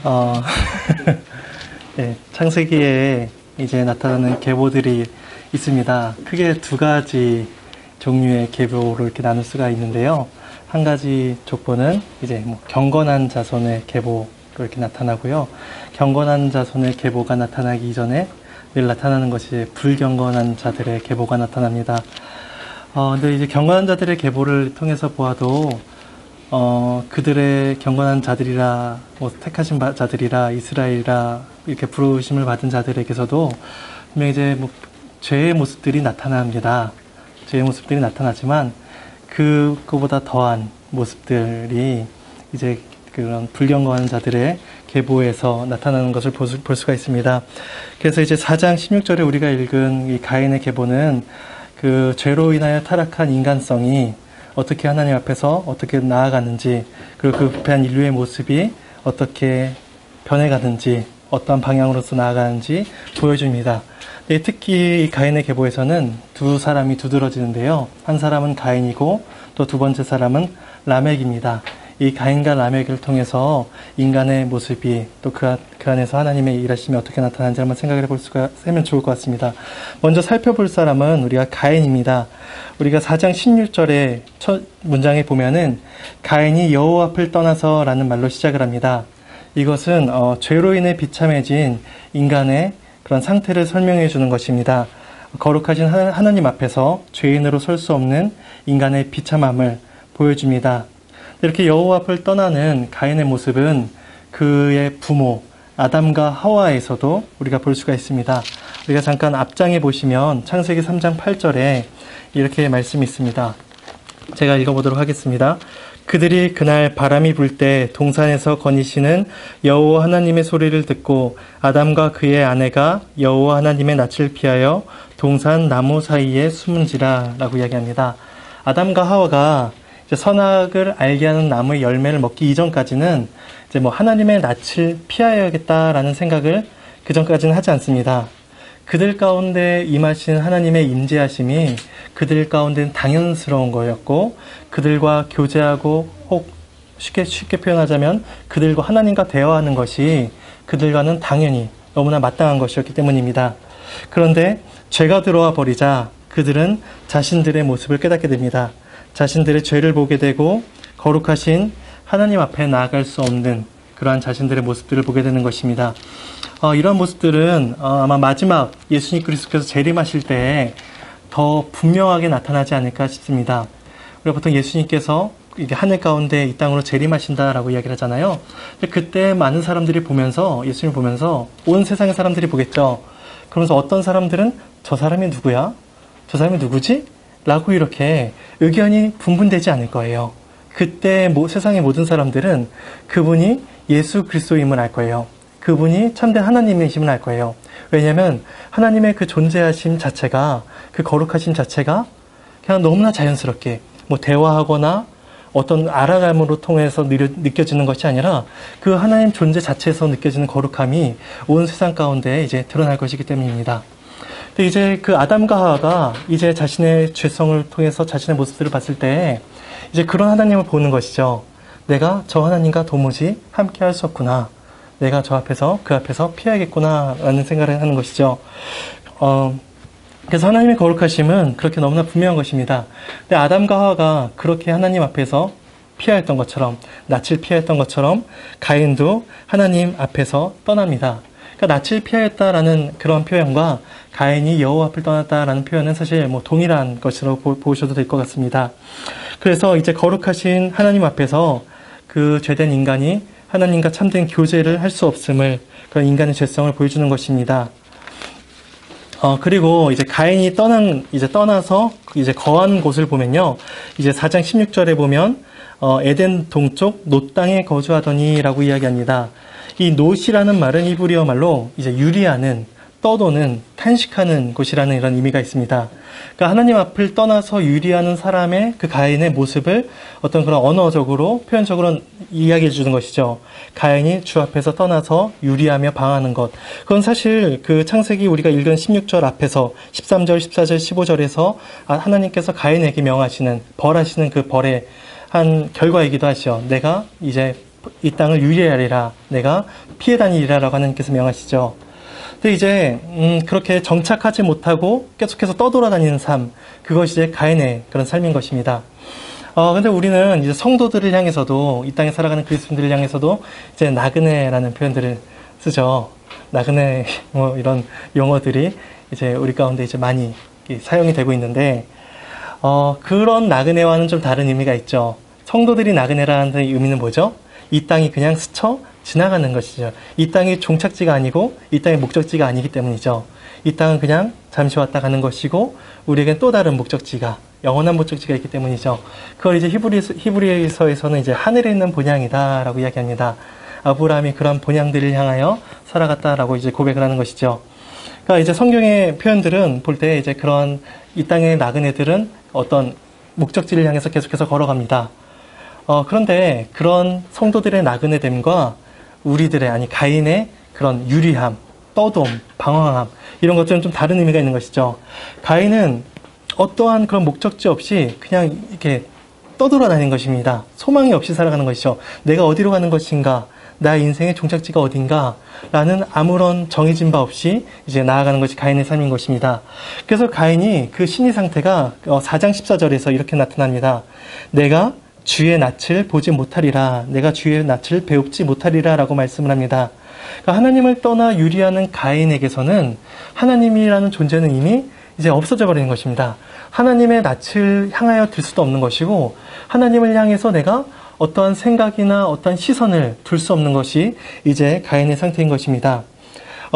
어, 네, 창세기에 이제 나타나는 계보들이 있습니다. 크게 두 가지 종류의 계보로 이렇게 나눌 수가 있는데요. 한 가지 족보는 이제 뭐 경건한 자손의 계보로 이렇게 나타나고요. 경건한 자손의 계보가 나타나기 이전에 늘 나타나는 것이 불경건한 자들의 계보가 나타납니다. 근데 이제 경건한 자들의 계보를 통해서 보아도 그들의 경건한 자들이라, 뭐, 택하신 자들이라, 이스라엘이라, 이렇게 부르심을 받은 자들에게서도, 분명히 이제, 뭐, 죄의 모습들이 나타납니다. 죄의 모습들이 나타나지만, 그거보다 더한 모습들이, 이제, 그런 불경건한 자들의 계보에서 나타나는 것을 볼 수가 있습니다. 그래서 이제 4장 16절에 우리가 읽은 이 가인의 계보는, 그 죄로 인하여 타락한 인간성이 어떻게 하나님 앞에서 어떻게 나아가는지, 그리고 그 부패한 인류의 모습이 어떻게 변해가는지, 어떤 방향으로서 나아가는지 보여줍니다. 특히 이 가인의 계보에서는 두 사람이 두드러지는데요. 한 사람은 가인이고 또 두 번째 사람은 라멕입니다. 이 가인과 라멕을 통해서 인간의 모습이 또 그 안에서 하나님의 일하심이 어떻게 나타나는지 한번 생각해 보면 좋을 것 같습니다. 먼저 살펴볼 사람은 우리가 가인입니다. 우리가 4장 16절의 첫 문장에 보면은 가인이 여호와 앞을 떠나서 라는 말로 시작을 합니다. 이것은 죄로 인해 비참해진 인간의 그런 상태를 설명해 주는 것입니다. 거룩하신 하나님 앞에서 죄인으로 설 수 없는 인간의 비참함을 보여줍니다. 이렇게 여호와 앞을 떠나는 가인의 모습은 그의 부모 아담과 하와에서도 우리가 볼 수가 있습니다. 우리가 잠깐 앞장에 보시면 창세기 3장 8절에 이렇게 말씀이 있습니다. 제가 읽어보도록 하겠습니다. 그들이 그날 바람이 불 때 동산에서 거니시는 여호와 하나님의 소리를 듣고 아담과 그의 아내가 여호와 하나님의 낯을 피하여 동산 나무 사이에 숨은지라 라고 이야기합니다. 아담과 하와가 이제 선악을 알게 하는 나무의 열매를 먹기 이전까지는 이제 뭐 하나님의 낯을 피하여야겠다라는 생각을 그 전까지는 하지 않습니다. 그들 가운데 임하신 하나님의 임재하심이 그들 가운데는 당연스러운 거였고, 그들과 교제하고 혹 쉽게 표현하자면 그들과 하나님과 대화하는 것이 그들과는 당연히 너무나 마땅한 것이었기 때문입니다. 그런데 죄가 들어와 버리자 그들은 자신들의 모습을 깨닫게 됩니다. 자신들의 죄를 보게 되고 거룩하신 하나님 앞에 나아갈 수 없는 그러한 자신들의 모습들을 보게 되는 것입니다. 이런 모습들은 아마 마지막 예수님 그리스도께서 재림하실 때 더 분명하게 나타나지 않을까 싶습니다. 우리가 보통 예수님께서 이게 하늘 가운데 이 땅으로 재림하신다라고 이야기를 하잖아요. 근데 그때 많은 사람들이 보면서, 예수님을 보면서 온 세상의 사람들이 보겠죠. 그러면서 어떤 사람들은 저 사람이 누구야? 저 사람이 누구지? 라고 이렇게 의견이 분분되지 않을 거예요. 그때 세상의 모든 사람들은 그분이 예수 그리스도임을 알 거예요. 그분이 참된 하나님이심을 알 거예요. 왜냐하면 하나님의 그 존재하심 자체가, 그 거룩하심 자체가 그냥 너무나 자연스럽게 뭐 대화하거나 어떤 알아감으로 통해서 느껴지는 것이 아니라 그 하나님 존재 자체에서 느껴지는 거룩함이 온 세상 가운데 이제 드러날 것이기 때문입니다. 근데 이제 그 아담과 하와가 이제 자신의 죄성을 통해서 자신의 모습들을 봤을 때 이제 그런 하나님을 보는 것이죠. 내가 저 하나님과 도무지 함께 할 수 없구나. 내가 그 앞에서 피해야겠구나 라는 생각을 하는 것이죠. 그래서 하나님의 거룩하심은 그렇게 너무나 분명한 것입니다. 근데 아담과 하와가 그렇게 하나님 앞에서 피하였던 것처럼, 낯을 피하였던 것처럼 가인도 하나님 앞에서 떠납니다. 그러니까 낯을 피하였다라는 그런 표현과 가인이 여호와 앞을 떠났다라는 표현은 사실 뭐 동일한 것으로 보셔도 될 것 같습니다. 그래서 이제 거룩하신 하나님 앞에서 그 죄된 인간이 하나님과 참된 교제를 할 수 없음을, 그런 인간의 죄성을 보여주는 것입니다. 그리고 이제 가인이 떠나서 이제 거한 곳을 보면요. 이제 4장 16절에 보면, 에덴 동쪽 놋 땅에 거주하더니라고 이야기합니다. 이 놋이라는 말은 히브리어 말로 이제 유리하는, 떠도는, 탄식하는 곳이라는 이런 의미가 있습니다. 그러니까 하나님 앞을 떠나서 유리하는 사람의 그 가인의 모습을 어떤 그런 언어적으로, 표현적으로 이야기해 주는 것이죠. 가인이 주 앞에서 떠나서 유리하며 방황하는 것. 그건 사실 그 창세기 우리가 읽은 16절 앞에서 13절, 14절, 15절에서 하나님께서 가인에게 명하시는, 벌하시는 그 벌의 한 결과이기도 하죠. 내가 이제 이 땅을 유리하리라. 내가 피해 다니리라라고 하나님께서 명하시죠. 근데 이제 그렇게 정착하지 못하고 계속해서 떠돌아다니는 삶, 그것이 이제 가인의 그런 삶인 것입니다. 근데 우리는 이제 성도들을 향해서도, 이 땅에 살아가는 그리스도인들을 향해서도 이제 나그네라는 표현들을 쓰죠. 나그네, 뭐 이런 용어들이 이제 우리 가운데 이제 많이 사용이 되고 있는데, 그런 나그네와는 좀 다른 의미가 있죠. 성도들이 나그네라는 의미는 뭐죠? 이 땅이 그냥 스쳐 지나가는 것이죠. 이 땅이 종착지가 아니고 이 땅의 목적지가 아니기 때문이죠. 이 땅은 그냥 잠시 왔다 가는 것이고 우리에겐 또 다른 목적지가, 영원한 목적지가 있기 때문이죠. 그걸 이제 히브리서에서는 이제 하늘에 있는 본향이다라고 이야기합니다. 아브라함이 그런 본향들을 향하여 살아갔다라고 이제 고백을 하는 것이죠. 그러니까 이제 성경의 표현들은 볼 때 이제 그런 이 땅의 나그네들은 어떤 목적지를 향해서 계속해서 걸어갑니다. 그런데 그런 성도들의 나그네됨과 우리들의, 아니 가인의 그런 유리함, 떠돔, 방황함, 이런 것들은 좀 다른 의미가 있는 것이죠. 가인은 어떠한 그런 목적지 없이 그냥 이렇게 떠돌아다니는 것입니다. 소망이 없이 살아가는 것이죠. 내가 어디로 가는 것인가, 나의 인생의 종착지가 어딘가 라는 아무런 정해진 바 없이 이제 나아가는 것이 가인의 삶인 것입니다. 그래서 가인이 그 심리 상태가 4장 14절에서 이렇게 나타납니다. 내가 주의 낯을 보지 못하리라. 내가 주의 낯을 배웁지 못하리라 라고 말씀을 합니다. 그러니까 하나님을 떠나 유리하는 가인에게서는 하나님이라는 존재는 이미 이제 없어져 버리는 것입니다. 하나님의 낯을 향하여 들 수도 없는 것이고, 하나님을 향해서 내가 어떠한 생각이나 어떠한 시선을 둘 수 없는 것이 이제 가인의 상태인 것입니다.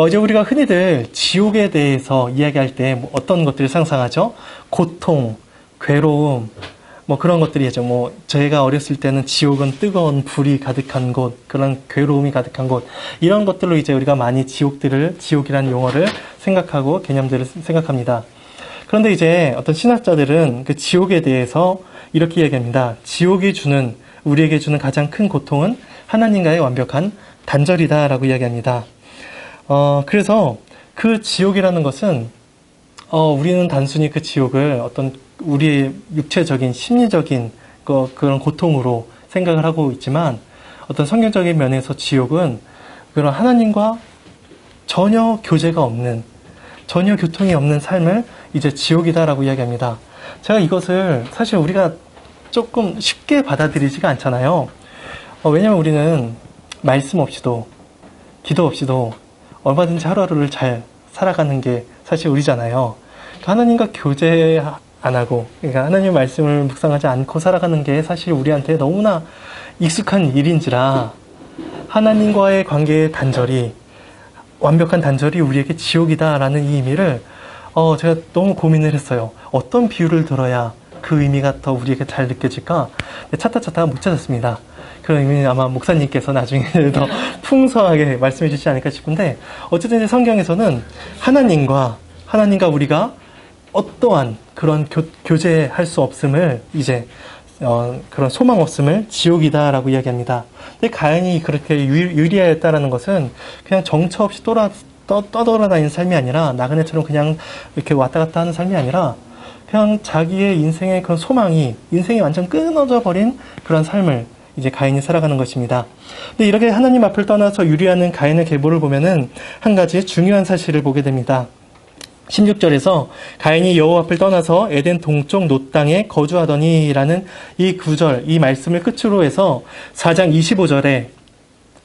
이제 우리가 흔히들 지옥에 대해서 이야기할 때 어떤 것들을 상상하죠? 고통, 괴로움, 뭐 그런 것들이죠. 뭐 저희가 어렸을 때는 지옥은 뜨거운 불이 가득한 곳, 그런 괴로움이 가득한 곳, 이런 것들로 이제 우리가 많이 지옥이라는 용어를 생각하고 개념들을 생각합니다. 그런데 이제 어떤 신학자들은 그 지옥에 대해서 이렇게 얘기합니다. 지옥이 우리에게 주는 가장 큰 고통은 하나님과의 완벽한 단절이다라고 이야기합니다. 그래서 그 지옥이라는 것은 우리는 단순히 그 지옥을 어떤 우리의 육체적인, 심리적인 그런 고통으로 생각을 하고 있지만, 어떤 성경적인 면에서 지옥은 그런 하나님과 전혀 교제가 없는, 전혀 교통이 없는 삶을 이제 지옥이다라고 이야기합니다. 제가 이것을 사실 우리가 조금 쉽게 받아들이지가 않잖아요. 왜냐하면 우리는 말씀 없이도, 기도 없이도 얼마든지 하루하루를 잘 살아가는 게 사실 우리잖아요. 하나님과 교제 안 하고, 그러니까 하나님의 말씀을 묵상하지 않고 살아가는 게 사실 우리한테 너무나 익숙한 일인지라, 하나님과의 관계의 단절이, 완벽한 단절이 우리에게 지옥이다라는 이 의미를 제가 너무 고민을 했어요. 어떤 비유를 들어야 그 의미가 더 우리에게 잘 느껴질까? 찾다가 못 찾았습니다. 그런 의미는 아마 목사님께서 나중에 더 풍성하게 말씀해 주시지 않을까 싶은데, 어쨌든 성경에서는 하나님과 우리가 어떠한 그런 교제할 수 없음을, 이제 그런 소망 없음을 지옥이다라고 이야기합니다. 근데 가인이 그렇게 유리하였다라는 것은 그냥 정처 없이 떠돌아다니는 삶이 아니라, 나그네처럼 그냥 이렇게 왔다 갔다 하는 삶이 아니라, 그냥 자기의 인생의 그런 소망이, 인생이 완전 끊어져 버린 그런 삶을 이제 가인이 살아가는 것입니다. 근데 이렇게 하나님 앞을 떠나서 유리하는 가인의 계보를 보면은 한 가지 중요한 사실을 보게 됩니다. 16절에서 가인이 여호와 앞을 떠나서 에덴 동쪽 놋 땅에 거주하더니라는 이 구절, 이 말씀을 끝으로 해서 4장 25절에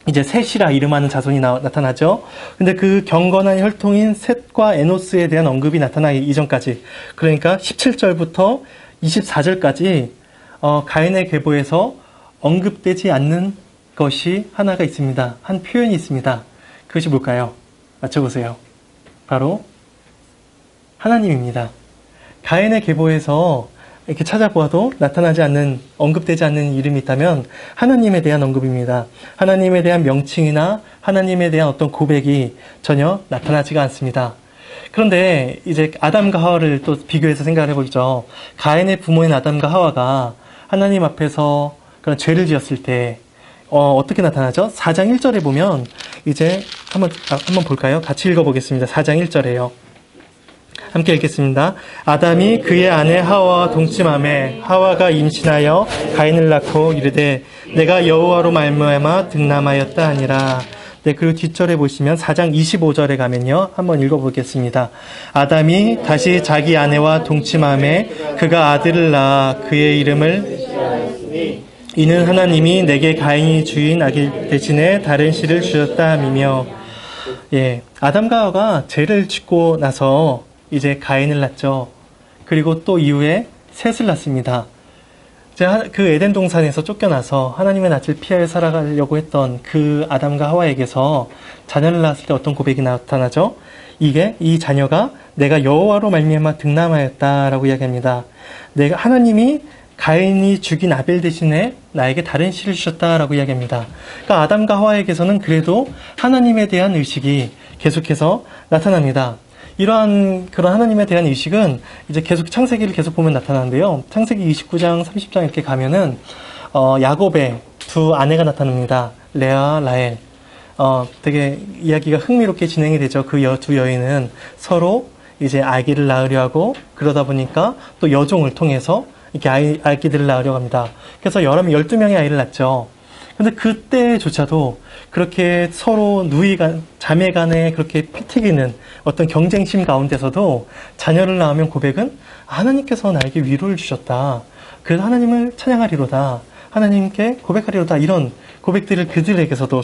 이제 셋이라 이름하는 자손이 나타나죠. 근데 그 경건한 혈통인 셋과 에노스에 대한 언급이 나타나기 이전까지, 그러니까 17절부터 24절까지 가인의 계보에서 언급되지 않는 것이 하나가 있습니다. 한 표현이 있습니다. 그것이 뭘까요? 맞춰보세요. 바로 하나님입니다. 가인의 계보에서 이렇게 찾아보아도 나타나지 않는, 언급되지 않는 이름이 있다면 하나님에 대한 언급입니다. 하나님에 대한 명칭이나 하나님에 대한 어떤 고백이 전혀 나타나지가 않습니다. 그런데 이제 아담과 하와를 또 비교해서 생각을 해보죠. 가인의 부모인 아담과 하와가 하나님 앞에서 그런 죄를 지었을 때 어떻게 나타나죠? 4장 1절에 보면 이제 한번 볼까요? 같이 읽어보겠습니다. 4장 1절에요. 함께 읽겠습니다. 아담이 그의 아내 하와와 동침하매 하와가 임신하여 가인을 낳고 이르되 내가 여호와로 말미암아 득남하였다 하니라. 네, 그리고 뒷절에 보시면 4장 25절에 가면요. 한번 읽어보겠습니다. 아담이 다시 자기 아내와 동침하매 그가 아들을 낳아 그의 이름을 이는 하나님이 내게 가인이 주인 아기 대신에 다른 씨를 주셨다 함이며, 예, 아담과 하와가 죄를 짓고 나서 이제 가인을 낳죠. 그리고 또 이후에 셋을 낳습니다. 그 에덴 동산에서 쫓겨나서 하나님의 낯을 피하여 살아가려고 했던 그 아담과 하와에게서 자녀를 낳았을 때 어떤 고백이 나타나죠? 이 자녀가 내가 여호와로 말미암아 득남하였다라고 이야기합니다. 하나님이 가인이 죽인 아벨 대신에 나에게 다른 씨를 주셨다라고 이야기합니다. 그러니까 아담과 하와에게서는 그래도 하나님에 대한 의식이 계속해서 나타납니다. 그런 하나님에 대한 의식은 이제 계속 창세기를 계속 보면 나타나는데요. 창세기 29장, 30장 이렇게 가면은, 야곱의 두 아내가 나타납니다. 레아, 라헬. 되게 이야기가 흥미롭게 진행이 되죠. 그 두 여인은 서로 이제 아기를 낳으려 하고, 그러다 보니까 또 여종을 통해서 이렇게 아기들을 낳으려고 합니다. 그래서 12명의 아이를 낳죠. 근데 그때조차도 그렇게 서로 자매 간에 그렇게 피 튀기는 어떤 경쟁심 가운데서도 자녀를 낳으면 고백은 하나님께서 나에게 위로를 주셨다. 그래서 하나님을 찬양하리로다. 하나님께 고백하리로다. 이런 고백들을 그들에게서도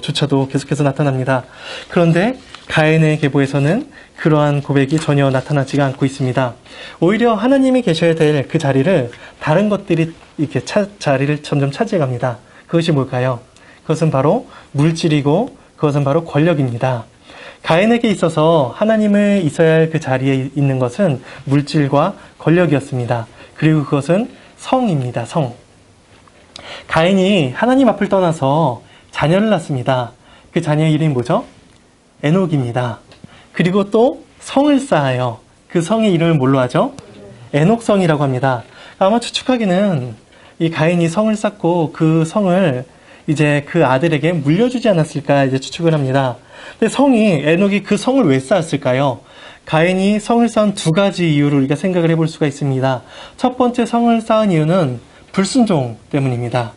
계속해서 나타납니다. 그런데 가인의 계보에서는 그러한 고백이 전혀 나타나지가 않고 있습니다. 오히려 하나님이 계셔야 될 그 자리를 다른 것들이 이렇게 자리를 점점 차지해갑니다. 그것이 뭘까요? 그것은 바로 물질이고 그것은 바로 권력입니다. 가인에게 있어서 하나님을 있어야 할 그 자리에 있는 것은 물질과 권력이었습니다. 그리고 그것은 성입니다. 성. 가인이 하나님 앞을 떠나서 자녀를 낳습니다. 그 자녀의 이름이 뭐죠? 에녹입니다. 그리고 또 성을 쌓아요. 그 성의 이름을 뭘로 하죠? 에녹성이라고 합니다. 아마 추측하기는 이 가인이 성을 쌓고 그 성을 이제 그 아들에게 물려주지 않았을까 이제 추측을 합니다. 근데 에녹이 그 성을 왜 쌓았을까요? 가인이 성을 쌓은 두 가지 이유를 우리가 생각을 해볼 수가 있습니다. 첫 번째 성을 쌓은 이유는 불순종 때문입니다.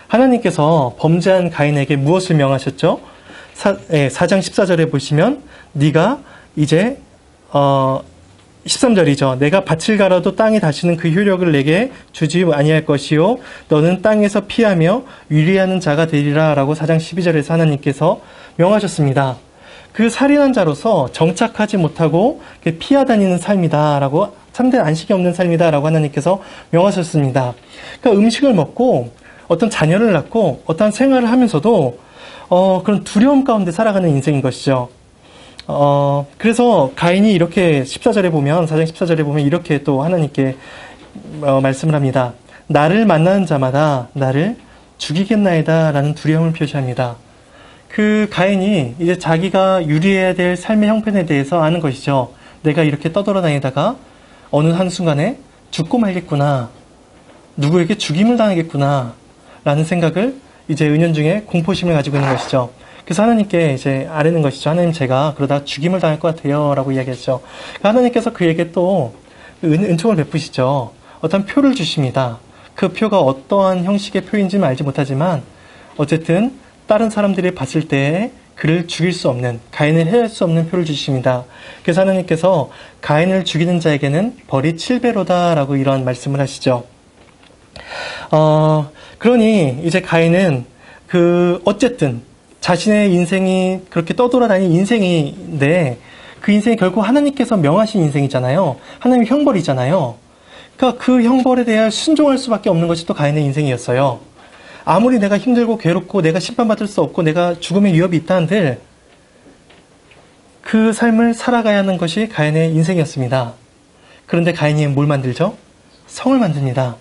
하나님께서 범죄한 가인에게 무엇을 명하셨죠? 4장 14절에 보시면 네가 이제 13절이죠. 내가 밭을 갈아도 땅이 다시는 그 효력을 내게 주지 아니할 것이요 너는 땅에서 피하며 유리하는 자가 되리라 라고 4장 12절에서 하나님께서 명하셨습니다. 그 살인한 자로서 정착하지 못하고 피하다니는 삶이다 라고 참된 안식이 없는 삶이다 라고 하나님께서 명하셨습니다. 그러니까 음식을 먹고 어떤 자녀를 낳고 어떤 생활을 하면서도 그런 두려움 가운데 살아가는 인생인 것이죠. 그래서 가인이 이렇게 14절에 보면, 4장 14절에 보면 이렇게 또 하나님께 말씀을 합니다. 나를 만나는 자마다 나를 죽이겠나이다 라는 두려움을 표시합니다. 그 가인이 이제 자기가 유리해야 될 삶의 형편에 대해서 아는 것이죠. 내가 이렇게 떠돌아다니다가 어느 한순간에 죽고 말겠구나. 누구에게 죽임을 당하겠구나. 라는 생각을 이제 은연중에 공포심을 가지고 있는 것이죠. 그래서 하나님께 이제 아뢰는 것이죠. 하나님, 제가 그러다 죽임을 당할 것 같아요. 라고 이야기했죠. 하나님께서 그에게 또 은총을 베푸시죠. 어떤 표를 주십니다. 그 표가 어떠한 형식의 표인지는 알지 못하지만 어쨌든 다른 사람들이 봤을 때 그를 죽일 수 없는, 가인을 해할 수 없는 표를 주십니다. 그래서 하나님께서 가인을 죽이는 자에게는 벌이 7배로다 라고 이런 말씀을 하시죠. 그러니 이제 가인은 어쨌든 자신의 인생이 그렇게 떠돌아다니는 인생인데 그 인생이 결국 하나님께서 명하신 인생이잖아요. 하나님의 형벌이잖아요. 그러니까 그 형벌에 대해 순종할 수밖에 없는 것이 또 가인의 인생이었어요. 아무리 내가 힘들고 괴롭고 내가 심판받을 수 없고 내가 죽음의 위협이 있다 한들 그 삶을 살아가야 하는 것이 가인의 인생이었습니다. 그런데 가인이 뭘 만들죠? 성을 만듭니다.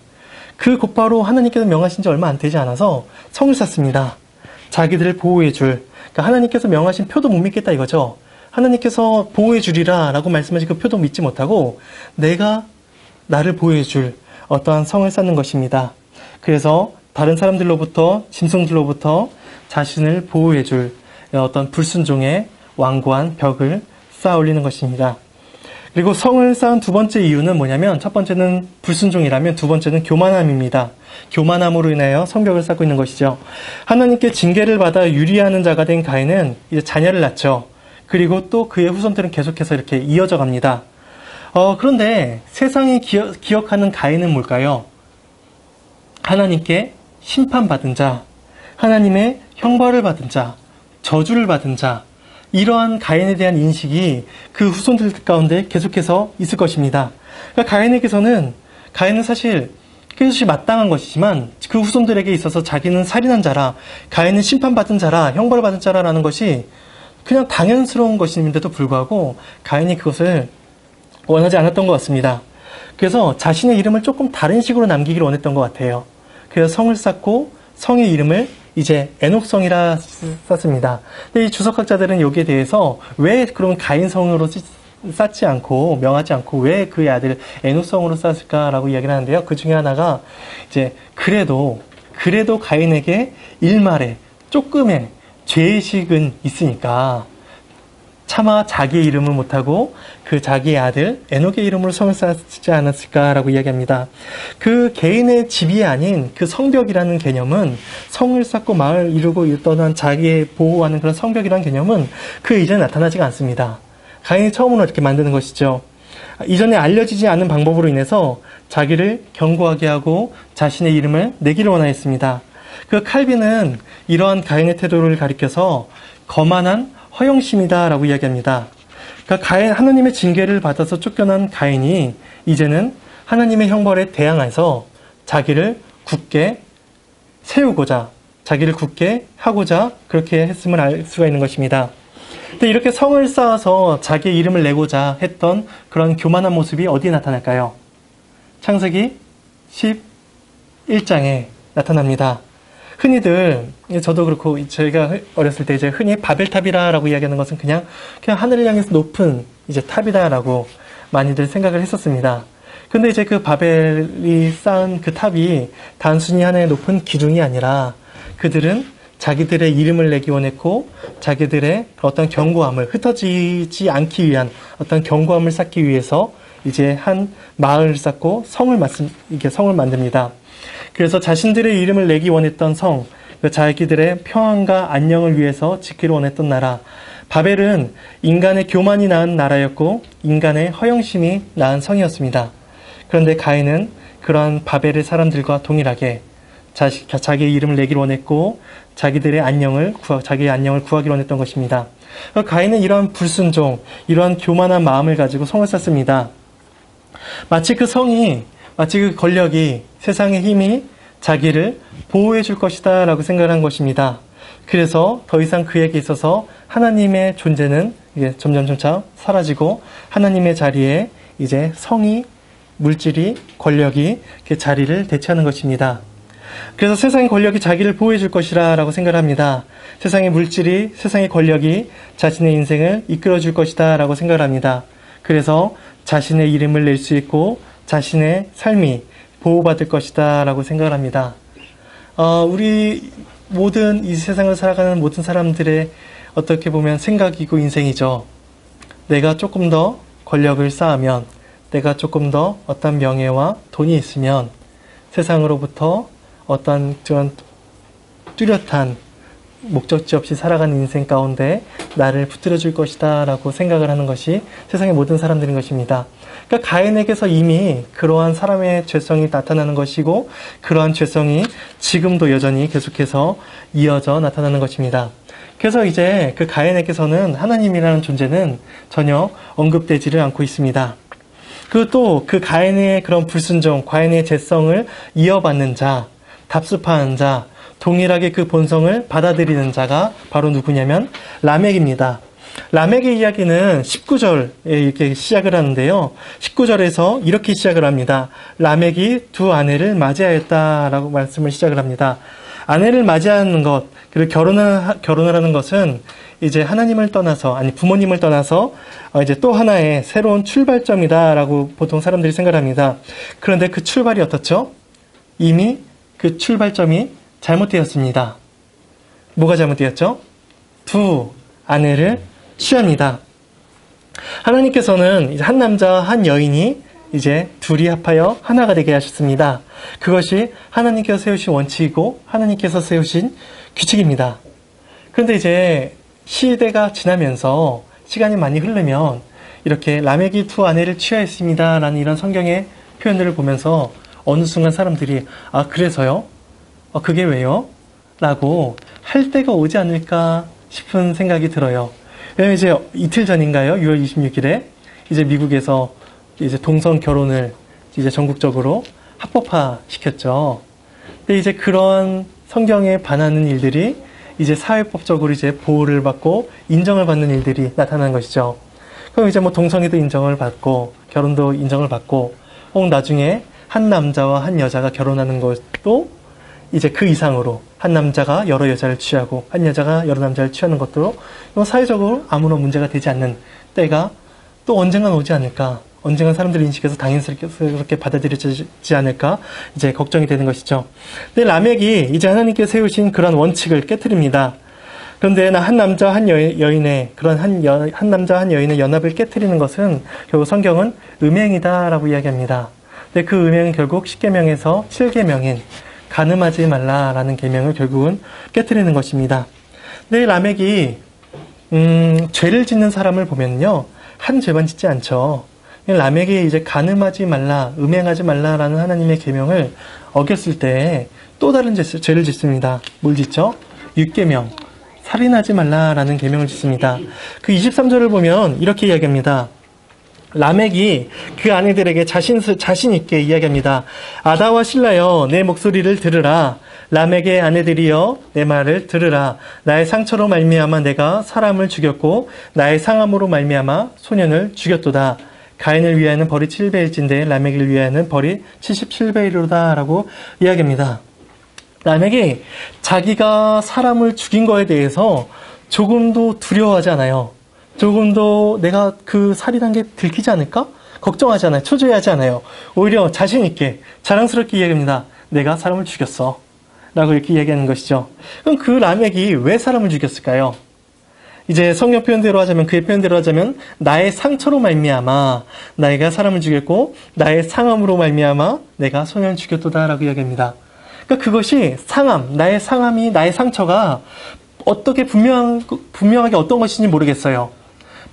그 곧바로 하나님께서 명하신 지 얼마 안 되지 않아서 성을 쌓습니다. 자기들을 보호해 줄. 그러니까 하나님께서 명하신 표도 못 믿겠다 이거죠. 하나님께서 보호해 주리라 라고 말씀하신 그 표도 믿지 못하고 내가 나를 보호해 줄 어떠한 성을 쌓는 것입니다. 그래서 다른 사람들로부터, 짐승들로부터 자신을 보호해 줄 어떤 불순종의 완고한 벽을 쌓아 올리는 것입니다. 그리고 성을 쌓은 두 번째 이유는 뭐냐면 첫 번째는 불순종이라면 두 번째는 교만함입니다. 교만함으로 인하여 성벽을 쌓고 있는 것이죠. 하나님께 징계를 받아 유리하는 자가 된 가인은 이제 자녀를 낳죠. 그리고 또 그의 후손들은 계속해서 이렇게 이어져 갑니다. 그런데 세상이 기억하는 가인은 뭘까요? 하나님께 심판받은 자, 하나님의 형벌을 받은 자, 저주를 받은 자, 이러한 가인에 대한 인식이 그 후손들 가운데 계속해서 있을 것입니다. 그러니까 가인은 사실 그것이 마땅한 것이지만 그 후손들에게 있어서 자기는 살인한 자라, 가인은 심판받은 자라, 형벌을 받은 자라라는 것이 그냥 당연스러운 것임에도 불구하고 가인이 그것을 원하지 않았던 것 같습니다. 그래서 자신의 이름을 조금 다른 식으로 남기기를 원했던 것 같아요. 그래서 성을 쌓고 성의 이름을 이제 에녹성이라 썼습니다. 근데 이 주석학자들은 여기에 대해서 왜 그런 가인성으로 쌓지 않고 명하지 않고 왜 그의 아들 에녹성으로 쌓았을까라고 이야기를 하는데요. 그 중에 하나가 이제 그래도 가인에게 일말의 조금의 죄의식은 있으니까 차마 자기의 이름을 못하고 그 자기의 아들 에녹의 이름으로 성을 쌓지 않았을까라고 이야기합니다. 그 개인의 집이 아닌 그 성벽이라는 개념은 성을 쌓고 마을 이루고 떠난 자기의 보호하는 그런 성벽이라는 개념은 그 이전에 나타나지가 않습니다. 가인이 처음으로 이렇게 만드는 것이죠. 이전에 알려지지 않은 방법으로 인해서 자기를 견고하게 하고 자신의 이름을 내기를 원하였습니다. 그 칼빈은 이러한 가인의 태도를 가리켜서 거만한 허영심이다라고 이야기합니다. 그러니까 하나님의 징계를 받아서 쫓겨난 가인이 이제는 하나님의 형벌에 대항해서 자기를 굳게 세우고자, 자기를 굳게 하고자 그렇게 했음을 알 수가 있는 것입니다. 근데 이렇게 성을 쌓아서 자기의 이름을 내고자 했던 그런 교만한 모습이 어디에 나타날까요? 창세기 11장에 나타납니다. 흔히들, 저도 그렇고, 저희가 어렸을 때 이제 흔히 바벨탑이라고 이야기하는 것은 그냥 하늘을 향해서 높은 이제 탑이다라고 많이들 생각을 했었습니다. 근데 이제 그 바벨이 쌓은 그 탑이 단순히 하나의 높은 기둥이 아니라 그들은 자기들의 이름을 내기 원했고 자기들의 어떤 견고함을 흩어지지 않기 위한 어떤 견고함을 쌓기 위해서 이제 한 마을을 쌓고 성을 만듭니다. 그래서 자신들의 이름을 내기 원했던 성, 자기들의 평안과 안녕을 위해서 지키려 원했던 나라. 바벨은 인간의 교만이 낳은 나라였고 인간의 허영심이 낳은 성이었습니다. 그런데 가인은 그러한 바벨의 사람들과 동일하게 자기의 이름을 내기를 원했고 자기의 안녕을 구하기를 원했던 것입니다. 가인은 이러한 불순종, 이러한 교만한 마음을 가지고 성을 쌓습니다. 마치 그 권력이, 세상의 힘이 자기를 보호해 줄 것이다 라고 생각을 한 것입니다. 그래서 더 이상 그에게 있어서 하나님의 존재는 이제 점점 사라지고 하나님의 자리에 이제 성이, 물질이, 권력이 그 자리를 대체하는 것입니다. 그래서 세상의 권력이 자기를 보호해 줄 것이라 라고 생각을 합니다. 세상의 물질이, 세상의 권력이 자신의 인생을 이끌어 줄 것이다 라고 생각을 합니다. 그래서 자신의 이름을 낼 수 있고 자신의 삶이 보호받을 것이다 라고 생각을 합니다. 우리 모든 이 세상을 살아가는 모든 사람들의 어떻게 보면 생각이고 인생이죠. 내가 조금 더 권력을 쌓으면, 내가 조금 더 어떤 명예와 돈이 있으면 세상으로부터 어떤 뚜렷한 목적지 없이 살아가는 인생 가운데 나를 붙들어 줄 것이다 라고 생각을 하는 것이 세상의 모든 사람들인 것입니다. 그러니까 가인에게서 이미 그러한 사람의 죄성이 나타나는 것이고 그러한 죄성이 지금도 여전히 계속해서 이어져 나타나는 것입니다. 그래서 이제 그 가인에게서는 하나님이라는 존재는 전혀 언급되지를 않고 있습니다. 그리고 또 그 가인의 그런 불순종, 가인의 죄성을 이어받는 자, 답습하는 자, 동일하게 그 본성을 받아들이는 자가 바로 누구냐면 라멕입니다. 라멕의 이야기는 19절에 이렇게 시작을 하는데요. 19절에서 이렇게 시작을 합니다. 라멕이 두 아내를 맞이하였다라고 말씀을 시작을 합니다. 아내를 맞이하는 것, 그리고 결혼을 하는 것은 이제 하나님을 떠나서, 부모님을 떠나서 이제 또 하나의 새로운 출발점이다라고 보통 사람들이 생각을 합니다. 그런데 그 출발이 어떻죠? 이미 그 출발점이 잘못되었습니다. 뭐가 잘못되었죠? 두 아내를 취합니다. 하나님께서는 이제 한 남자와 한 여인이 이제 둘이 합하여 하나가 되게 하셨습니다. 그것이 하나님께서 세우신 원칙이고 하나님께서 세우신 규칙입니다. 그런데 이제 시대가 지나면서 시간이 많이 흐르면 이렇게 라멕이 두 아내를 취하였습니다 라는 이런 성경의 표현들을 보면서 어느 순간 사람들이 아 그래서요? 그게 왜요? 라고 할 때가 오지 않을까 싶은 생각이 들어요. 왜냐면 이제 이틀 전인가요? 6월 26일에 이제 미국에서 이제 동성 결혼을 이제 전국적으로 합법화 시켰죠. 근데 이제 그런 성경에 반하는 일들이 이제 사회법적으로 이제 보호를 받고 인정을 받는 일들이 나타나는 것이죠. 그럼 이제 뭐 동성애도 인정을 받고 결혼도 인정을 받고 혹은 나중에 한 남자와 한 여자가 결혼하는 것도 이제 그 이상으로 한 남자가 여러 여자를 취하고 한 여자가 여러 남자를 취하는 것도 사회적으로 아무런 문제가 되지 않는 때가 또 언젠간 오지 않을까, 언젠간 사람들의 인식에서 당연스럽게 받아들여지지 않을까 이제 걱정이 되는 것이죠. 근데 라멕이 이제 하나님께 세우신 그런 원칙을 깨트립니다. 그런데 한 남자 한 여인의 그런 한 남자 한 여인의 연합을 깨트리는 것은 결국 성경은 음행이다라고 이야기합니다. 근데 그 음행은 결국 10계명에서 7계명인 간음하지 말라라는 계명을 결국은 깨트리는 것입니다. 근데 라멕이 죄를 짓는 사람을 보면요 한 죄만 짓지 않죠. 라멕이 이제 간음하지 말라, 음행하지 말라라는 하나님의 계명을 어겼을 때 또 다른 죄를 짓습니다. 뭘 짓죠? 6계명, 살인하지 말라라는 계명을 짓습니다. 그 23절을 보면 이렇게 이야기합니다. 라멕이 그 아내들에게 자신 있게 이야기합니다. 아다와 실라여 내 목소리를 들으라. 라멕의 아내들이여 내 말을 들으라. 나의 상처로 말미암아 내가 사람을 죽였고 나의 상함으로 말미암아 소년을 죽였도다. 가인을 위하여는 벌이 7배일진데 라멕을 위하여는 벌이 77배이로다 라고 이야기합니다. 라멕이 자기가 사람을 죽인 거에 대해서 조금도 두려워하지 않아요. 조금도 내가 그 살인한 게 들키지 않을까? 걱정하지 않아요. 초조해하지 않아요. 오히려 자신 있게 자랑스럽게 이야기합니다. 내가 사람을 죽였어 라고 이렇게 이야기하는 것이죠. 그럼 그 라멕이 왜 사람을 죽였을까요? 이제 성경 표현대로 하자면, 그의 표현대로 하자면 나의 상처로 말미암아 내가 사람을 죽였고 나의 상함으로 말미암아 내가 소년을 죽였도다 라고 이야기합니다. 그러니까 그것이 상함, 나의 상함이, 나의 상처가 어떻게 분명하게 어떤 것인지 모르겠어요.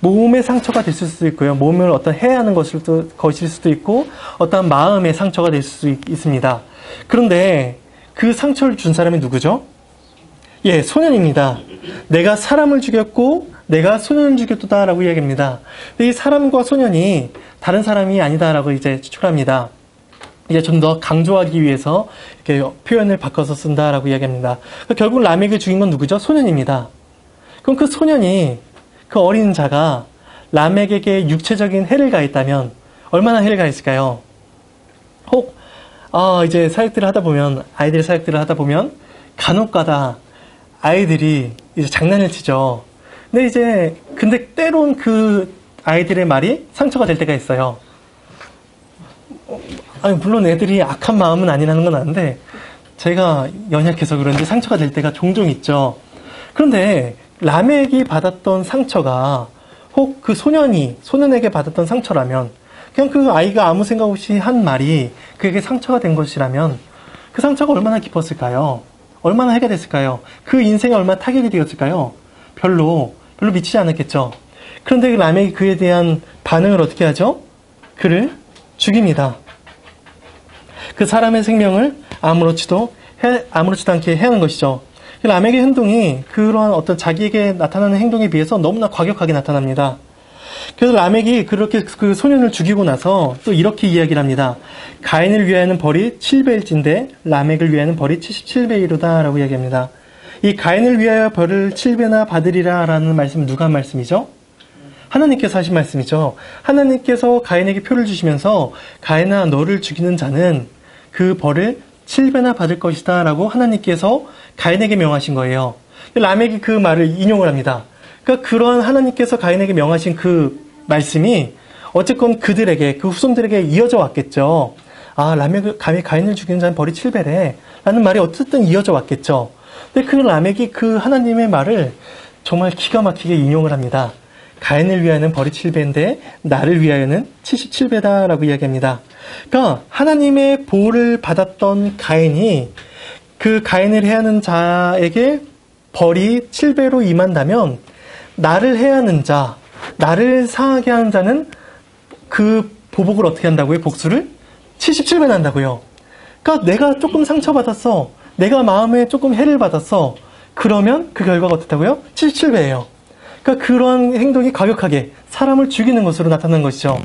몸의 상처가 됐을 수도 있고요. 몸을 어떤 해하는 것일 수도 있고 어떤 마음의 상처가 될 수도 있습니다. 그런데 그 상처를 준 사람이 누구죠? 예, 소년입니다. 내가 사람을 죽였고 내가 소년을 죽였다 라고 이야기합니다. 이 사람과 소년이 다른 사람이 아니다라고 이제 추측합니다. 이제 좀 더 강조하기 위해서 이렇게 표현을 바꿔서 쓴다라고 이야기합니다. 결국 라멕을 죽인 건 누구죠? 소년입니다. 그럼 그 소년이, 그 어린 자가 라멕에게 육체적인 해를 가했다면 얼마나 해를 가했을까요? 혹 이제 사역들을 하다 보면, 아이들 사역들을 하다 보면 간혹가다 아이들이 이제 장난을 치죠. 근데 때론 그 아이들의 말이 상처가 될 때가 있어요. 물론 애들이 악한 마음은 아니라는 건 아는데 제가 연약해서 그런지 상처가 될 때가 종종 있죠. 그런데 라멕이 받았던 상처가 혹 그 소년에게 받았던 상처라면, 그냥 그 아이가 아무 생각 없이 한 말이 그에게 상처가 된 것이라면 그 상처가 얼마나 깊었을까요? 얼마나 해가 됐을까요? 그 인생에 얼마나 타격이 되었을까요? 별로 미치지 않았겠죠. 그런데 그 라멕이 그에 대한 반응을 어떻게 하죠? 그를 죽입니다. 그 사람의 생명을 아무렇지도 않게 해하는 것이죠. 라멕의 행동이 그러한 어떤 자기에게 나타나는 행동에 비해서 너무나 과격하게 나타납니다. 그래서 라멕이 그렇게 그 소년을 죽이고 나서 또 이렇게 이야기를 합니다. 가인을 위하여는 벌이 7배일진데 라멕을 위하여는 벌이 77배이로다 라고 이야기합니다. 이 가인을 위하여 벌을 7배나 받으리라 라는 말씀은 누가 한 말씀이죠? 하나님께서 하신 말씀이죠. 하나님께서 가인에게 표를 주시면서 가인아 너를 죽이는 자는 그 벌을 7배나 받을 것이다 라고 하나님께서 가인에게 명하신 거예요. 라멕이 그 말을 인용을 합니다. 그러니까 그런 하나님께서 가인에게 명하신 그 말씀이 어쨌건 그들에게, 그 후손들에게 이어져 왔겠죠. 라멕을, 가인을 죽이는 자는 벌이 7배래 라는 말이 어쨌든 이어져 왔겠죠. 근데 그 라멕이 그 하나님의 말을 정말 기가 막히게 인용을 합니다. 가인을 위하여는 벌이 7배인데 나를 위하여는 77배다라고 이야기합니다. 그러니까 하나님의 보호를 받았던 가인이 그 가인을 해하는 자에게 벌이 7배로 임한다면 나를 해하는 자, 나를 상하게 하는 자는 그 보복을 어떻게 한다고요? 복수를 77배 난다고요. 그러니까 내가 조금 상처받았어. 내가 마음에 조금 해를 받았어. 그러면 그 결과가 어떻다고요? 77배예요. 그러니까 그런 행동이 과격하게 사람을 죽이는 것으로 나타나는 것이죠.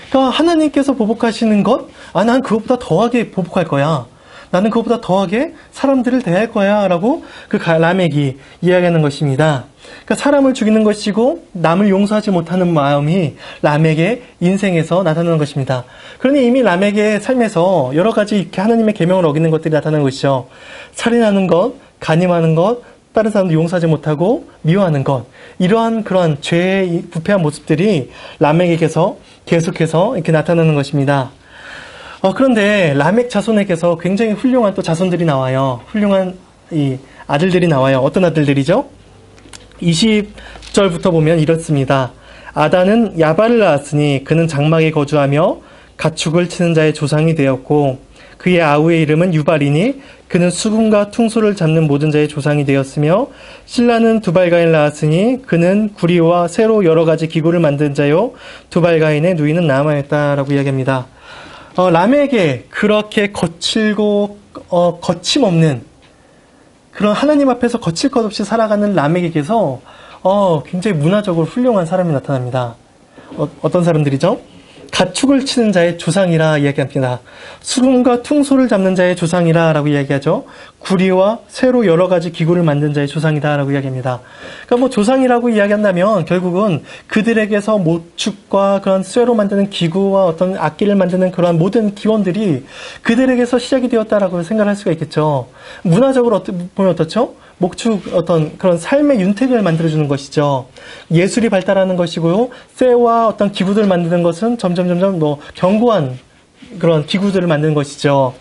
그러니까 하나님께서 보복하시는 것, 난 그것보다 더하게 보복할 거야. 나는 그것보다 더하게 사람들을 대할 거야 라고 그 라멕이 이야기하는 것입니다. 그러니까 사람을 죽이는 것이고 남을 용서하지 못하는 마음이 라멕의 인생에서 나타나는 것입니다. 그러니 이미 라멕의 삶에서 여러 가지 이렇게 하나님의 계명을 어기는 것들이 나타나는 것이죠. 살인하는 것, 간임하는 것, 다른 사람도 용서하지 못하고 미워하는 것, 이러한 그러한 죄의 부패한 모습들이 라멕에게서 계속해서 이렇게 나타나는 것입니다. 그런데 라멕 자손에게서 굉장히 훌륭한 또 자손들이 나와요. 훌륭한 이 아들들이 나와요. 어떤 아들들이죠? 20절부터 보면 이렇습니다. 아다는 야발을 낳았으니 그는 장막에 거주하며 가축을 치는 자의 조상이 되었고 그의 아우의 이름은 유발이니 그는 수금과 퉁소를 잡는 모든 자의 조상이 되었으며 실라는 두발가인을 낳았으니 그는 구리와 새로 여러 가지 기구를 만든 자요 두발가인의 누이는 나아마였다라고 이야기합니다. 라멕에게 그렇게 거칠고 거침없는 그런 하나님 앞에서 거칠 것 없이 살아가는 라멕에게서 굉장히 문화적으로 훌륭한 사람이 나타납니다. 어떤 사람들이죠? 가축을 치는 자의 조상이라 이야기합니다. 수금과 퉁소를 잡는 자의 조상이라 라고 이야기하죠. 구리와 쇠로 여러 가지 기구를 만든 자의 조상이다 라고 이야기합니다. 그러니까 뭐 조상이라고 이야기한다면 결국은 그들에게서 모축과 그런 쇠로 만드는 기구와 어떤 악기를 만드는 그러한 모든 기원들이 그들에게서 시작이 되었다라고 생각할 수가 있겠죠. 문화적으로 보면 어떻죠? 목축 어떤 그런 삶의 윤택을 만들어주는 것이죠. 예술이 발달하는 것이고요. 쇠와 어떤 기구들을 만드는 것은 점점 뭐 견고한 그런 기구들을 만드는 것이죠.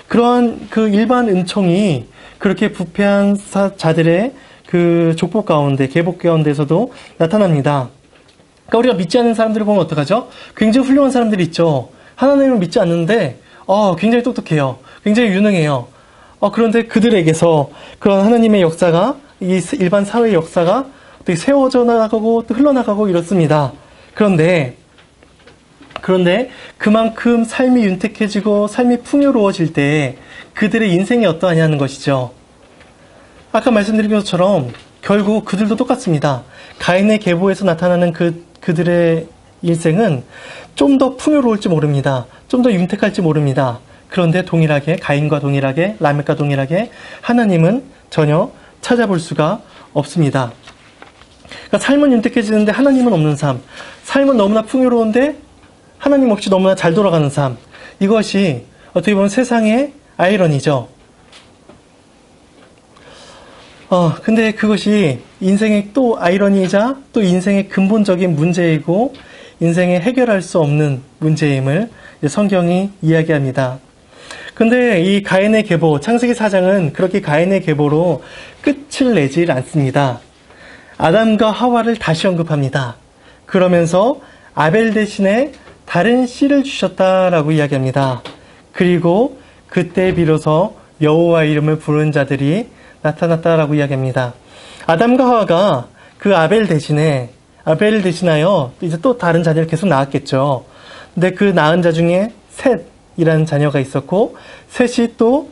그러한 그 일반 은총이 그렇게 부패한 자들의 그 족보 가운데, 계복 가운데서도 나타납니다. 그러니까 우리가 믿지 않는 사람들을 보면 어떡하죠? 굉장히 훌륭한 사람들이 있죠. 하나님을 믿지 않는데, 굉장히 똑똑해요. 굉장히 유능해요. 그런데 그들에게서 그런 하나님의 역사가, 이 일반 사회의 역사가 어떻게 세워져 나가고 또 흘러나가고 이렇습니다. 그런데 그만큼 삶이 윤택해지고 삶이 풍요로워질 때 그들의 인생이 어떠하냐는 것이죠. 아까 말씀드린 것처럼 결국 그들도 똑같습니다. 가인의 계보에서 나타나는 그들의 일생은 좀 더 풍요로울지 모릅니다. 좀 더 윤택할지 모릅니다. 그런데 동일하게 가인과 동일하게 라멕과 동일하게 하나님은 전혀 찾아볼 수가 없습니다. 그러니까 삶은 윤택해지는데 하나님은 없는 삶, 삶은 너무나 풍요로운데 하나님 없이 너무나 잘 돌아가는 삶, 이것이 어떻게 보면 세상의 아이러니죠. 근데 그것이 인생의 또 아이러니이자 또 인생의 근본적인 문제이고 인생에 해결할 수 없는 문제임을 성경이 이야기합니다. 근데 이 가인의 계보, 창세기 4장은 그렇게 가인의 계보로 끝을 내질 않습니다. 아담과 하와를 다시 언급합니다. 그러면서 아벨 대신에 다른 씨를 주셨다라고 이야기합니다. 그리고 그때 비로소 여호와 이름을 부르는 자들이 나타났다라고 이야기합니다. 아담과 하와가 그 아벨을 대신하여 이제 또 다른 자녀를 계속 낳았겠죠. 근데 그 낳은 자 중에 셋이라는 자녀가 있었고, 셋이 또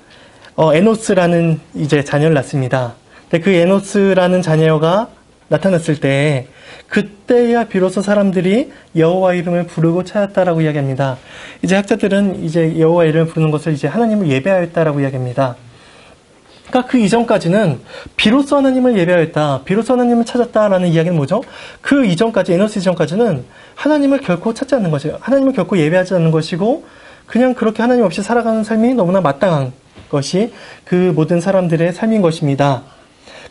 에노스라는 이제 자녀를 낳습니다. 근데 그 에노스라는 자녀가 나타났을 때 그때야 비로소 사람들이 여호와 이름을 부르고 찾았다라고 이야기합니다. 이제 학자들은 이제 여호와 이름을 부르는 것을 이제 하나님을 예배하였다라고 이야기합니다. 그러니까 그 이전까지는 비로소 하나님을 예배하였다, 비로소 하나님을 찾았다라는 이야기는 뭐죠? 그 이전까지, 에노스 이전까지는 하나님을 결코 찾지 않는 것이에요. 하나님을 결코 예배하지 않는 것이고 그냥 그렇게 하나님 없이 살아가는 삶이 너무나 마땅한 것이 그 모든 사람들의 삶인 것입니다.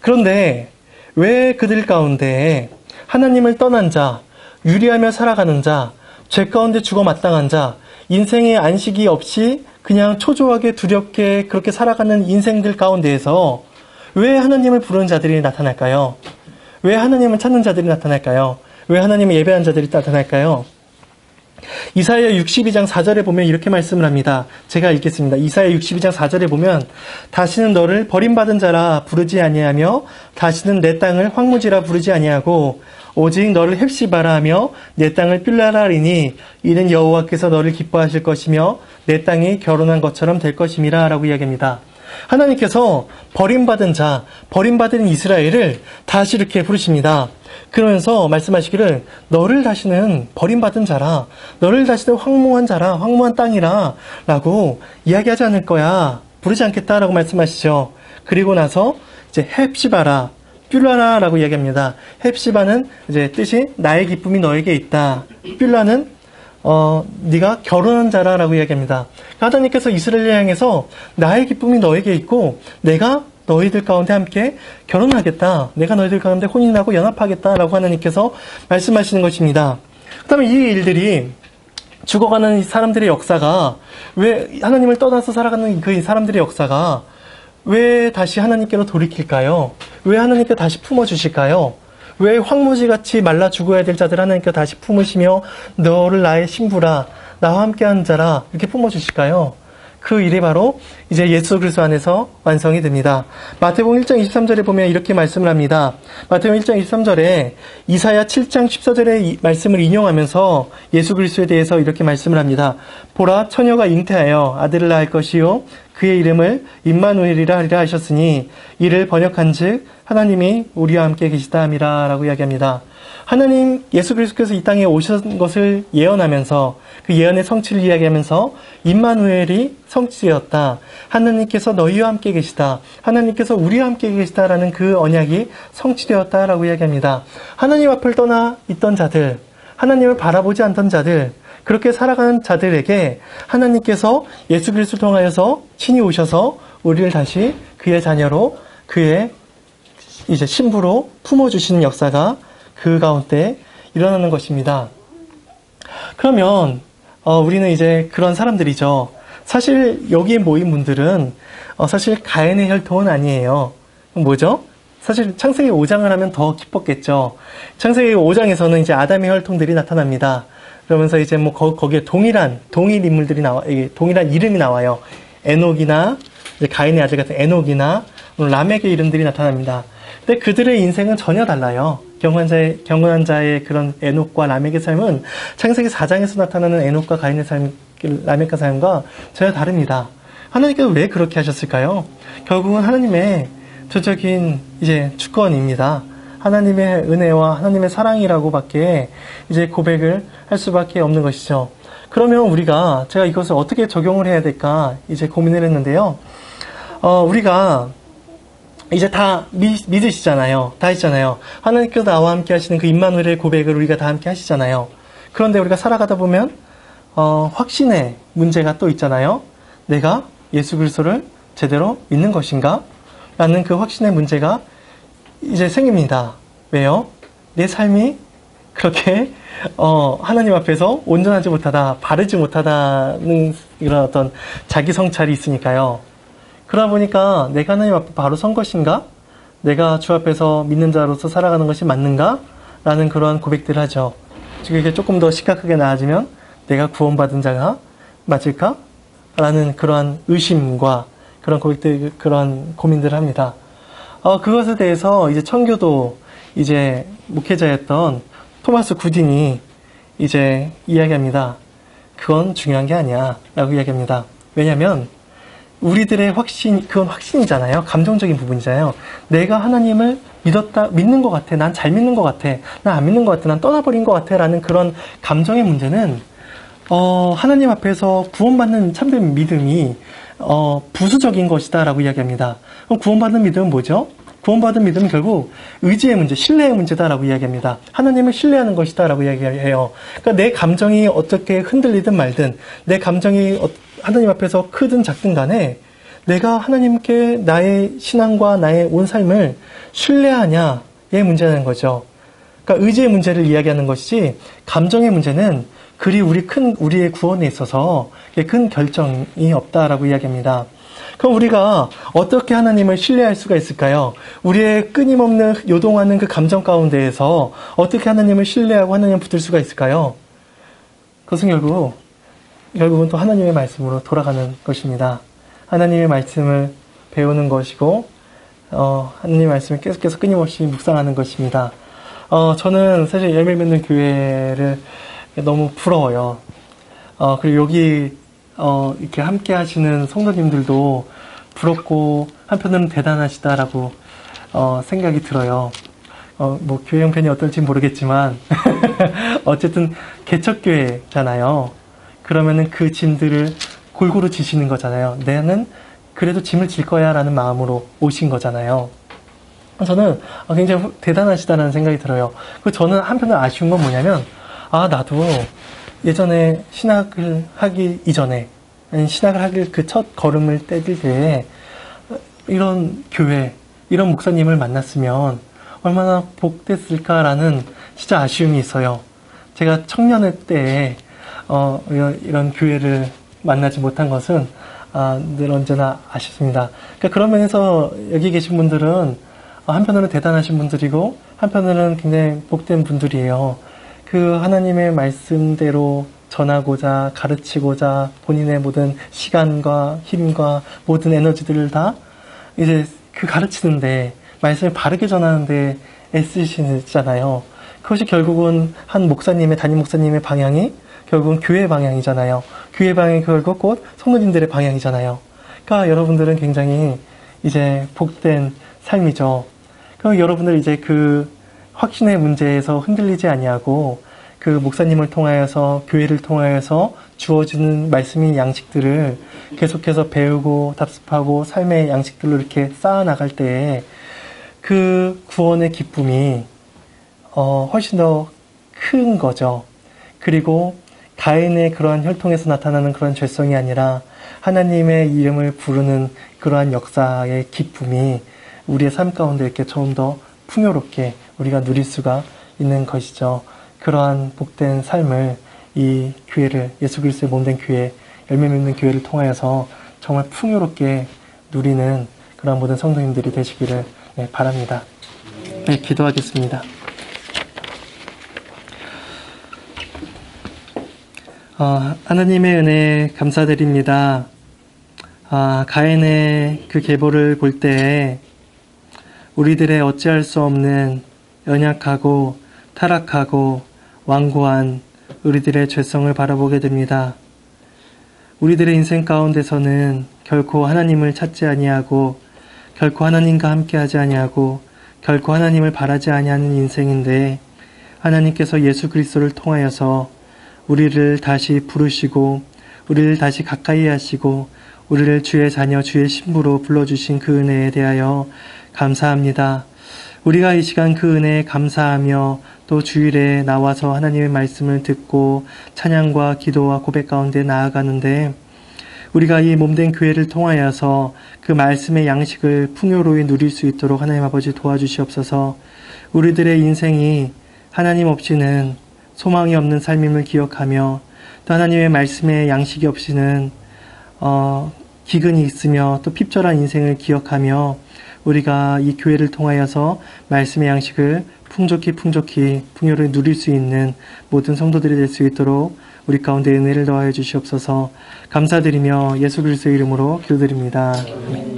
그런데 왜 그들 가운데 하나님을 떠난 자, 유리하며 살아가는 자, 죄 가운데 죽어 마땅한 자, 인생의 안식이 없이 그냥 초조하게 두렵게 그렇게 살아가는 인생들 가운데에서 왜 하나님을 부르는 자들이 나타날까요? 왜 하나님을 찾는 자들이 나타날까요? 왜 하나님을 예배한 자들이 나타날까요? 이사야 62장 4절에 보면 이렇게 말씀을 합니다. 제가 읽겠습니다. 이사야 62장 4절에 보면 다시는 너를 버림받은 자라 부르지 아니하며 다시는 내 땅을 황무지라 부르지 아니하고 오직 너를 헵시바라 하며 내 땅을 삘라라 하리니 이는 여호와께서 너를 기뻐하실 것이며 내 땅이 결혼한 것처럼 될 것임이라 라고 이야기합니다. 하나님께서 버림받은 자, 버림받은 이스라엘을 다시 이렇게 부르십니다. 그러면서 말씀하시기를 너를 다시는 버림받은 자라, 너를 다시는 황무한 자라, 황무한 땅이라 라고 이야기하지 않을 거야, 부르지 않겠다라고 말씀하시죠. 그리고 나서 이제 헵시바라, 뷸라라 라고 이야기합니다. 헵시바는 이제 뜻이 나의 기쁨이 너에게 있다. 뷸라는 네가 결혼한 자라라고 이야기합니다. 하나님께서 이스라엘을 향해서 나의 기쁨이 너에게 있고 내가 너희들 가운데 함께 결혼하겠다. 내가 너희들 가운데 혼인하고 연합하겠다라고 하나님께서 말씀하시는 것입니다. 그 다음에 이 일들이 죽어가는 사람들의 역사가 왜 하나님을 떠나서 살아가는 그 사람들의 역사가 왜 다시 하나님께로 돌이킬까요? 왜 하나님께 다시 품어주실까요? 왜 황무지같이 말라 죽어야 될 자들 하나님께 다시 품으시며 너를 나의 신부라 나와 함께한 자라 이렇게 품어주실까요? 그 일이 바로 이제 예수 그리스도 안에서 완성이 됩니다. 마태복음 1장 23절에 보면 이렇게 말씀을 합니다. 마태복음 1장 23절에 이사야 7장 14절의 말씀을 인용하면서 예수 그리스도에 대해서 이렇게 말씀을 합니다. 보라 처녀가 잉태하여 아들을 낳을 것이요 그의 이름을 임마누엘이라 하리라 하셨으니 이를 번역한즉 하나님이 우리와 함께 계시다 함이라 라고 이야기합니다. 하나님 예수 그리스도께서 이 땅에 오신 것을 예언하면서 그 예언의 성취를 이야기하면서 임마누엘이 성취되었다. 하나님께서 너희와 함께 계시다. 하나님께서 우리와 함께 계시다라는 그 언약이 성취되었다라고 이야기합니다. 하나님 앞을 떠나 있던 자들, 하나님을 바라보지 않던 자들, 그렇게 살아가는 자들에게 하나님께서 예수 그리스도를 통하여서 친히 오셔서 우리를 다시 그의 자녀로 그의 이제 신부로 품어주시는 역사가 그 가운데 일어나는 것입니다. 그러면 우리는 이제 그런 사람들이죠. 사실 여기에 모인 분들은 사실 가인의 혈통은 아니에요. 뭐죠? 사실 창세기 5장을 하면 더 기뻤겠죠. 창세기 5장에서는 이제 아담의 혈통들이 나타납니다. 그러면서 이제 뭐 거기에 동일 인물들이 동일한 이름이 나와요. 에녹이나 이제 가인의 아들 같은 에녹이나 라멕의 이름들이 나타납니다. 근데 그들의 인생은 전혀 달라요. 경건한 자의 그런 에녹과 라멕의 삶은 창세기 4장에서 나타나는 에녹과 가인의 삶, 라멕과 삶과 전혀 다릅니다. 하나님께서 왜 그렇게 하셨을까요? 결국은 하나님의 전적인 이제 주권입니다. 하나님의 은혜와 하나님의 사랑이라고밖에 이제 고백을 할 수밖에 없는 것이죠. 그러면 제가 이것을 어떻게 적용을 해야 될까 이제 고민을 했는데요. 우리가 이제 다 믿으시잖아요. 다 있잖아요. 하나님께서 나와 함께 하시는 그 임마누엘의 고백을 우리가 다 함께 하시잖아요. 그런데 우리가 살아가다 보면 확신의 문제가 또 있잖아요. 내가 예수 그리스도를 제대로 믿는 것인가? 라는 그 확신의 문제가 이제 생깁니다. 왜요? 내 삶이 그렇게 하나님 앞에서 온전하지 못하다, 바르지 못하다는 이런 어떤 자기 성찰이 있으니까요. 그러다 보니까 내가 하나님 앞에 바로 선 것인가? 내가 주 앞에서 믿는 자로서 살아가는 것이 맞는가? 라는 그러한 고백들을 하죠. 지금 이게 조금 더 심각하게 나아지면 내가 구원받은 자가 맞을까? 라는 그러한 의심과 그런 고백들, 그런 고민들을 합니다. 그것에 대해서 이제 청교도 이제 목회자였던 토마스 구딘이 이제 이야기합니다. 그건 중요한 게 아니야. 라고 이야기합니다. 왜냐면 우리들의 그건 확신이잖아요. 감정적인 부분이잖아요. 내가 하나님을 믿는 것 같아. 난 잘 믿는 것 같아. 난 안 믿는 것 같아. 난 떠나버린 것 같아. 라는 그런 감정의 문제는, 하나님 앞에서 구원받는 참된 믿음이, 부수적인 것이다. 라고 이야기합니다. 그럼 구원받는 믿음은 뭐죠? 구원받은 믿음은 결국 의지의 문제, 신뢰의 문제다라고 이야기합니다. 하나님을 신뢰하는 것이다라고 이야기해요. 그러니까 내 감정이 어떻게 흔들리든 말든, 내 감정이 하나님 앞에서 크든 작든 간에 내가 하나님께 나의 신앙과 나의 온 삶을 신뢰하냐의 문제라는 거죠. 그러니까 의지의 문제를 이야기하는 것이지 감정의 문제는 그리 우리의 구원에 있어서 큰 결정이 없다라고 이야기합니다. 그럼 우리가 어떻게 하나님을 신뢰할 수가 있을까요? 우리의 끊임없는 요동하는 그 감정 가운데에서 어떻게 하나님을 신뢰하고 하나님을 붙들 수가 있을까요? 그것은 결국은 또 하나님의 말씀으로 돌아가는 것입니다. 하나님의 말씀을 배우는 것이고, 하나님의 말씀을 계속해서 끊임없이 묵상하는 것입니다. 저는 사실 열매 맺는 교회를 너무 부러워요. 그리고 여기, 이렇게 함께 하시는 성도님들도 부럽고, 한편으로는 대단하시다라고, 생각이 들어요. 뭐, 교회 형편이 어떨지 모르겠지만, 어쨌든, 개척교회잖아요. 그러면은 그 짐들을 골고루 지시는 거잖아요. 나는 그래도 짐을 질 거야 라는 마음으로 오신 거잖아요. 저는 굉장히 대단하시다는 생각이 들어요. 그리고 저는 한편으로 아쉬운 건 뭐냐면, 나도 예전에 신학을 하기 이전에, 아니 신학을 하길 그 첫 걸음을 떼질 때에 이런 교회, 이런 목사님을 만났으면 얼마나 복됐을까라는 진짜 아쉬움이 있어요. 제가 청년의 때에 이런 교회를 만나지 못한 것은 늘 언제나 아쉽습니다. 그러니까 그런 면에서 여기 계신 분들은 한편으로는 대단하신 분들이고 한편으로는 굉장히 복된 분들이에요. 그 하나님의 말씀대로 전하고자 가르치고자 본인의 모든 시간과 힘과 모든 에너지들을 다 이제 그 가르치는데 말씀을 바르게 전하는데 애쓰시잖아요. 그것이 결국은 한 목사님의 담임 목사님의 방향이 결국은 교회 방향이잖아요. 교회 방향이 결국 곧 성도님들의 방향이잖아요. 그러니까 여러분들은 굉장히 이제 복된 삶이죠. 그럼 여러분들 이제 그 확신의 문제에서 흔들리지 아니하고 그 목사님을 통하여서 교회를 통하여서 주어지는 말씀인 양식들을 계속해서 배우고 답습하고 삶의 양식들로 이렇게 쌓아나갈 때에 그 구원의 기쁨이 훨씬 더 큰 거죠. 그리고 가인의 그러한 혈통에서 나타나는 그런 죄성이 아니라 하나님의 이름을 부르는 그러한 역사의 기쁨이 우리의 삶 가운데 이렇게 좀 더 풍요롭게 우리가 누릴 수가 있는 것이죠. 그러한 복된 삶을 이 교회를 예수 그리스도의 몸된 교회, 열매 맺는 교회를 통하여서 정말 풍요롭게 누리는 그런 모든 성도님들이 되시기를 바랍니다. 네, 기도하겠습니다. 하나님의 은혜 감사드립니다. 가인의 그 계보를 볼 때 우리들의 어찌할 수 없는 연약하고 타락하고 완고한 우리들의 죄성을 바라보게 됩니다. 우리들의 인생 가운데서는 결코 하나님을 찾지 아니하고 결코 하나님과 함께하지 아니하고 결코 하나님을 바라지 아니하는 인생인데 하나님께서 예수 그리스도를 통하여서 우리를 다시 부르시고 우리를 다시 가까이 하시고 우리를 주의 자녀 주의 신부로 불러주신 그 은혜에 대하여 감사합니다. 우리가 이 시간 그 은혜에 감사하며 또 주일에 나와서 하나님의 말씀을 듣고 찬양과 기도와 고백 가운데 나아가는데 우리가 이 몸된 교회를 통하여서 그 말씀의 양식을 풍요로이 누릴 수 있도록 하나님 아버지 도와주시옵소서. 우리들의 인생이 하나님 없이는 소망이 없는 삶임을 기억하며 또 하나님의 말씀의 양식이 없이는 기근이 있으며 또 핍절한 인생을 기억하며 우리가 이 교회를 통하여서 말씀의 양식을 풍족히 풍요를 누릴 수 있는 모든 성도들이 될 수 있도록 우리 가운데 은혜를 더하여 주시옵소서. 감사드리며 예수 그리스도의 이름으로 기도드립니다. 아멘.